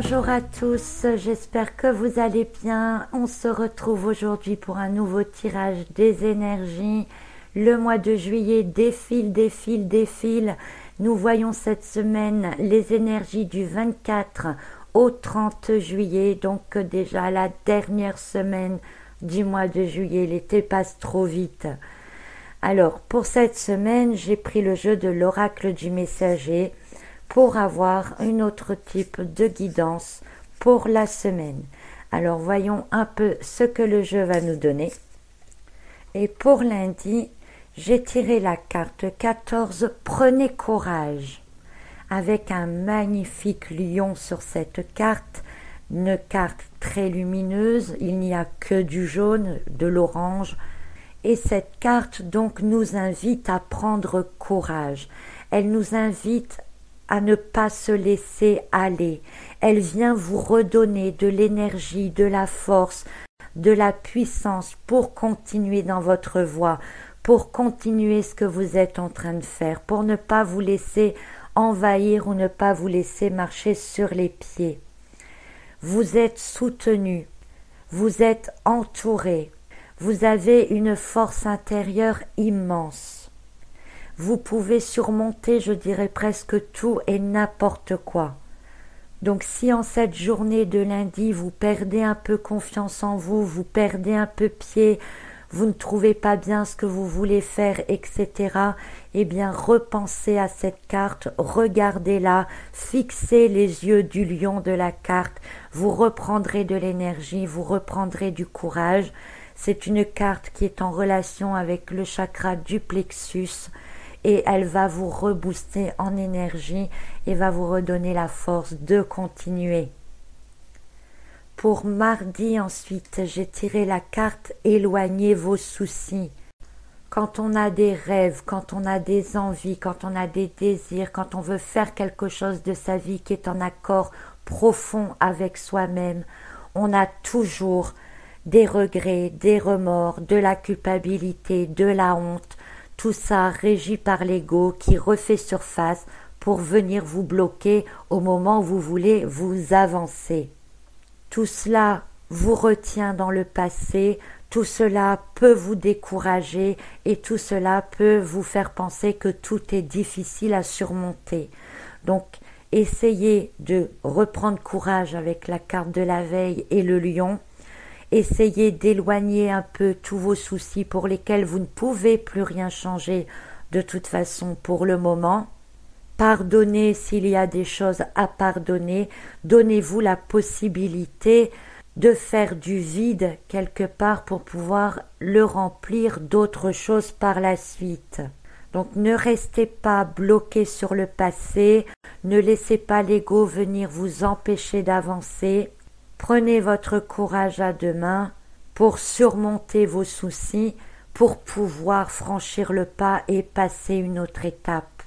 Bonjour à tous, j'espère que vous allez bien. On se retrouve aujourd'hui pour un nouveau tirage des énergies. Le mois de juillet défile. Nous voyons cette semaine les énergies du 24 au 30 juillet, donc déjà la dernière semaine du mois de juillet. L'été passe trop vite. Alors, pour cette semaine, j'ai pris le jeu de l'oracle du messager pour avoir un autre type de guidance pour la semaine. Alors, voyons un peu ce que le jeu va nous donner. Et pour lundi, j'ai tiré la carte 14, prenez courage, avec un magnifique lion sur cette carte, une carte très lumineuse, il n'y a que du jaune, de l'orange, et cette carte donc nous invite à prendre courage, elle nous invite à ne pas se laisser aller, elle vient vous redonner de l'énergie, de la force, de la puissance pour continuer dans votre voie, pour continuer ce que vous êtes en train de faire, pour ne pas vous laisser envahir ou ne pas vous laisser marcher sur les pieds. Vous êtes soutenu, vous êtes entouré, vous avez une force intérieure immense. Vous pouvez surmonter, je dirais presque tout et n'importe quoi. Donc si en cette journée de lundi, vous perdez un peu confiance en vous, vous perdez un peu pied, vous ne trouvez pas bien ce que vous voulez faire, etc., eh bien repensez à cette carte, regardez-la, fixez les yeux du lion de la carte, vous reprendrez de l'énergie, vous reprendrez du courage. C'est une carte qui est en relation avec le chakra du plexus, et elle va vous rebooster en énergie et va vous redonner la force de continuer. Pour mardi ensuite, j'ai tiré la carte « Éloignez vos soucis ». Quand on a des rêves, quand on a des envies, quand on a des désirs, quand on veut faire quelque chose de sa vie qui est en accord profond avec soi-même, on a toujours des regrets, des remords, de la culpabilité, de la honte, tout ça régi par l'ego qui refait surface pour venir vous bloquer au moment où vous voulez vous avancer. Tout cela vous retient dans le passé, tout cela peut vous décourager et tout cela peut vous faire penser que tout est difficile à surmonter. Donc, essayez de reprendre courage avec la carte de la veille et le lion. Essayez d'éloigner un peu tous vos soucis pour lesquels vous ne pouvez plus rien changer de toute façon pour le moment. Pardonnez s'il y a des choses à pardonner. Donnez-vous la possibilité de faire du vide quelque part pour pouvoir le remplir d'autres choses par la suite. Donc ne restez pas bloqué sur le passé. Ne laissez pas l'ego venir vous empêcher d'avancer. Prenez votre courage à deux mains pour surmonter vos soucis, pour pouvoir franchir le pas et passer une autre étape.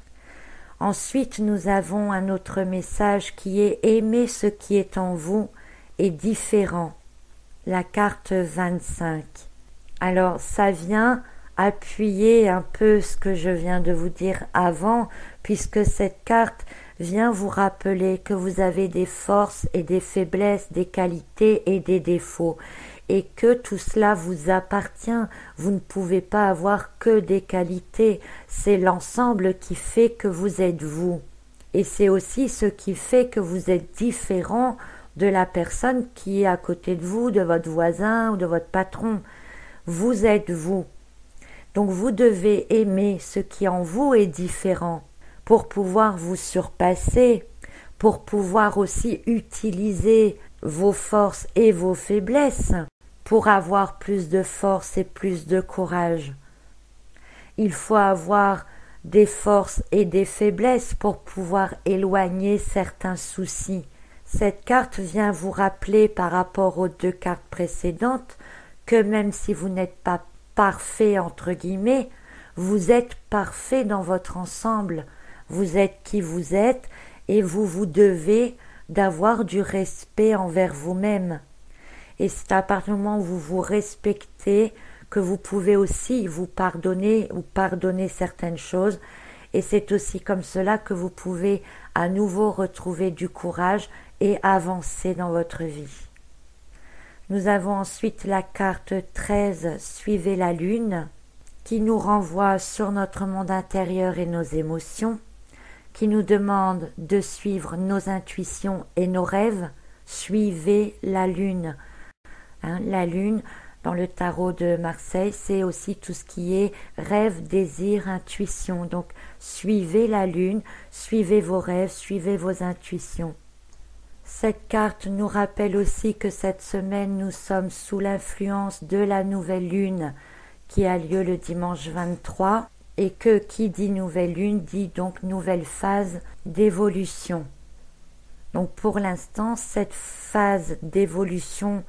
Ensuite, nous avons un autre message qui est « Aimez ce qui est en vous et différent ». La carte 25. Alors, ça vient appuyer un peu ce que je viens de vous dire avant, puisque cette carte vient vous rappeler que vous avez des forces et des faiblesses, des qualités et des défauts, et que tout cela vous appartient. Vous ne pouvez pas avoir que des qualités, c'est l'ensemble qui fait que vous êtes vous. Et c'est aussi ce qui fait que vous êtes différent de la personne qui est à côté de vous, de votre voisin ou de votre patron. Vous êtes vous. Donc vous devez aimer ce qui en vous est différent, pour pouvoir vous surpasser, pour pouvoir aussi utiliser vos forces et vos faiblesses, pour avoir plus de force et plus de courage. Il faut avoir des forces et des faiblesses pour pouvoir éloigner certains soucis. Cette carte vient vous rappeler par rapport aux deux cartes précédentes que même si vous n'êtes pas parfait entre guillemets, vous êtes parfait dans votre ensemble. Vous êtes qui vous êtes et vous devez d'avoir du respect envers vous-même. Et c'est à partir du moment où vous vous respectez que vous pouvez aussi vous pardonner ou pardonner certaines choses. Et c'est aussi comme cela que vous pouvez à nouveau retrouver du courage et avancer dans votre vie. Nous avons ensuite la carte 13, suivez la lune, qui nous renvoie sur notre monde intérieur et nos émotions, qui nous demande de suivre nos intuitions et nos rêves. Suivez la lune. La lune, dans le tarot de Marseille, c'est aussi tout ce qui est rêve, désir, intuition. Donc, suivez la lune, suivez vos rêves, suivez vos intuitions. Cette carte nous rappelle aussi que cette semaine, nous sommes sous l'influence de la nouvelle lune qui a lieu le dimanche 23 et que qui dit nouvelle lune dit donc nouvelle phase d'évolution. Donc pour l'instant, cette phase d'évolution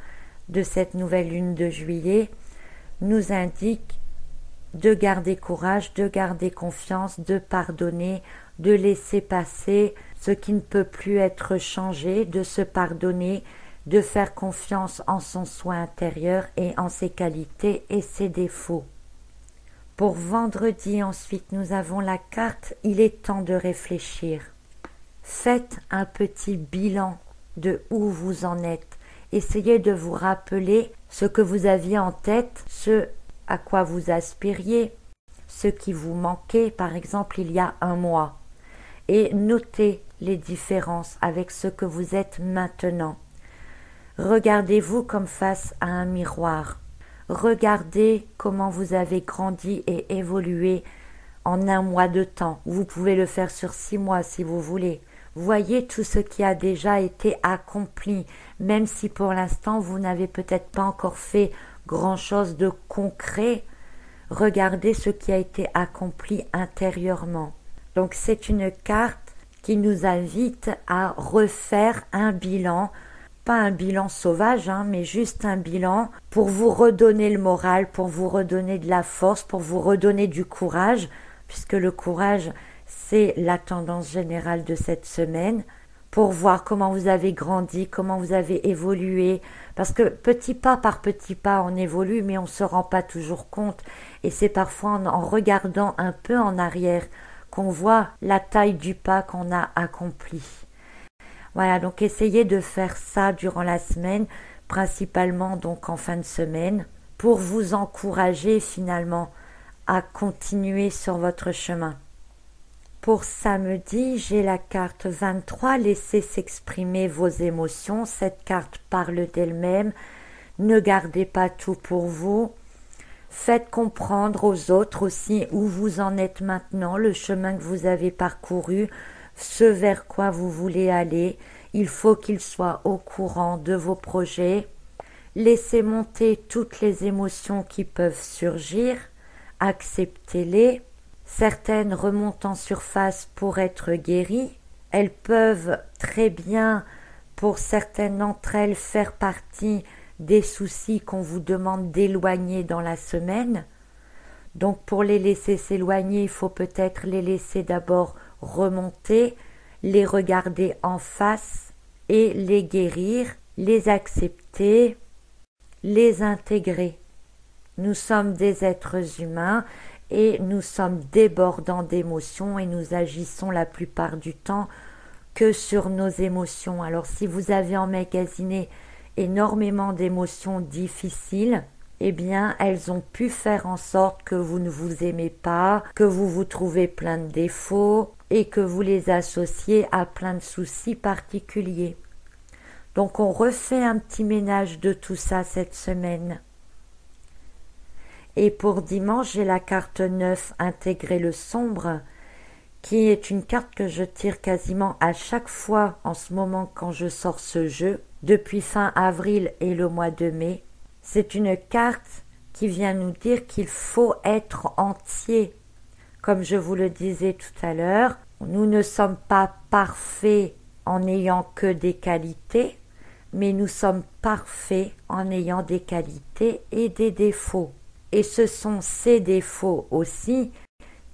de cette nouvelle lune de juillet nous indique de garder courage, de garder confiance, de pardonner, de laisser passer ce qui ne peut plus être changé, de se pardonner, de faire confiance en son soi intérieur et en ses qualités et ses défauts. Pour vendredi ensuite, nous avons la carte « Il est temps de réfléchir ». Faites un petit bilan de où vous en êtes. Essayez de vous rappeler ce que vous aviez en tête, ce à quoi vous aspiriez, ce qui vous manquait, par exemple, il y a un mois. Et notez les différences avec ce que vous êtes maintenant. Regardez-vous comme face à un miroir. Regardez comment vous avez grandi et évolué en un mois de temps. Vous pouvez le faire sur 6 mois si vous voulez. Voyez tout ce qui a déjà été accompli, même si pour l'instant vous n'avez peut-être pas encore fait grand-chose de concret. Regardez ce qui a été accompli intérieurement. Donc c'est une carte qui nous invite à refaire un bilan, pas un bilan sauvage, mais juste un bilan pour vous redonner le moral, pour vous redonner de la force, pour vous redonner du courage, puisque le courage, c'est la tendance générale de cette semaine, pour voir comment vous avez grandi, comment vous avez évolué, parce que petit pas par petit pas, on évolue, mais on ne se rend pas toujours compte, et c'est parfois en regardant un peu en arrière qu'on voit la taille du pas qu'on a accompli. Voilà, donc essayez de faire ça durant la semaine, principalement donc en fin de semaine, pour vous encourager finalement à continuer sur votre chemin. Pour samedi, j'ai la carte 23, laissez s'exprimer vos émotions. Cette carte parle d'elle-même, ne gardez pas tout pour vous. Faites comprendre aux autres aussi où vous en êtes maintenant, le chemin que vous avez parcouru, ce vers quoi vous voulez aller. Il faut qu'ils soient au courant de vos projets. Laissez monter toutes les émotions qui peuvent surgir, acceptez-les. Certaines remontent en surface pour être guéries. Elles peuvent très bien, pour certaines d'entre elles, faire partie des soucis qu'on vous demande d'éloigner dans la semaine. Donc pour les laisser s'éloigner, il faut peut-être les laisser d'abord remonter, les regarder en face et les guérir, les accepter, les intégrer. Nous sommes des êtres humains et nous sommes débordants d'émotions et nous agissons la plupart du temps que sur nos émotions. Alors si vous avez emmagasiné énormément d'émotions difficiles, eh bien elles ont pu faire en sorte que vous ne vous aimez pas, que vous vous trouvez plein de défauts et que vous les associez à plein de soucis particuliers. Donc on refait un petit ménage de tout ça cette semaine. Et pour dimanche, j'ai la carte 9, intégrer le sombre, qui est une carte que je tire quasiment à chaque fois en ce moment quand je sors ce jeu, depuis fin avril et le mois de mai. C'est une carte qui vient nous dire qu'il faut être entier. Comme je vous le disais tout à l'heure, nous ne sommes pas parfaits en n'ayant que des qualités, mais nous sommes parfaits en ayant des qualités et des défauts. Et ce sont ces défauts aussi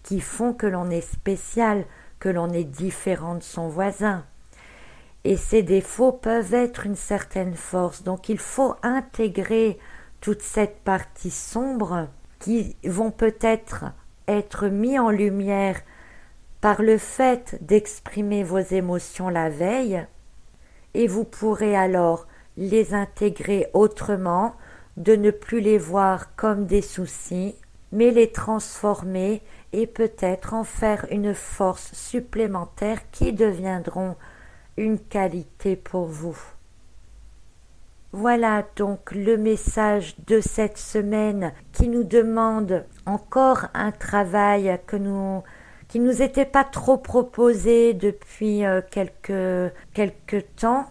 qui font que l'on est spécial, que l'on est différent de son voisin. Et ces défauts peuvent être une certaine force. Donc il faut intégrer toute cette partie sombre qui vont peut-être être mis en lumière par le fait d'exprimer vos émotions la veille et vous pourrez alors les intégrer autrement, de ne plus les voir comme des soucis, mais les transformer et peut-être en faire une force supplémentaire qui deviendront une qualité pour vous. Voilà donc le message de cette semaine qui nous demande encore un travail qui nous était pas trop proposé depuis quelques temps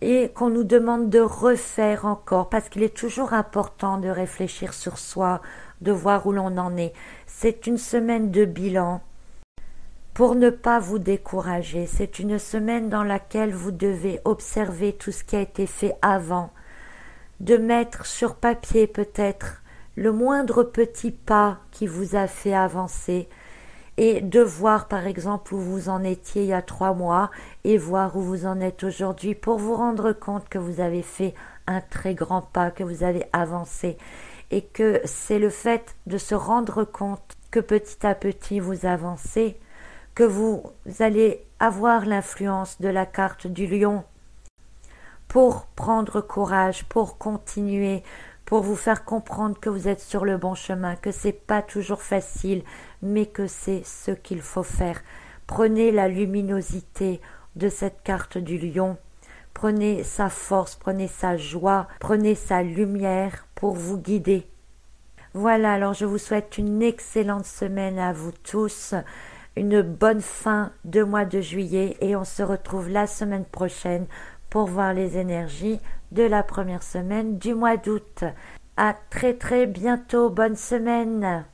et qu'on nous demande de refaire encore parce qu'il est toujours important de réfléchir sur soi, de voir où l'on en est. C'est une semaine de bilan pour ne pas vous décourager. C'est une semaine dans laquelle vous devez observer tout ce qui a été fait avant, de mettre sur papier peut-être le moindre petit pas qui vous a fait avancer et de voir par exemple où vous en étiez il y a 3 mois et voir où vous en êtes aujourd'hui pour vous rendre compte que vous avez fait un très grand pas, que vous avez avancé et que c'est le fait de se rendre compte que petit à petit vous avancez, que vous allez avoir l'influence de la carte du lion pour prendre courage, pour continuer, pour vous faire comprendre que vous êtes sur le bon chemin, que c'est pas toujours facile, mais que c'est ce qu'il faut faire. Prenez la luminosité de cette carte du lion, prenez sa force, prenez sa joie, prenez sa lumière pour vous guider. Voilà, alors je vous souhaite une excellente semaine à vous tous, une bonne fin de mois de juillet et on se retrouve la semaine prochaine pour voir les énergies de la première semaine du mois d'août. À très très bientôt, bonne semaine.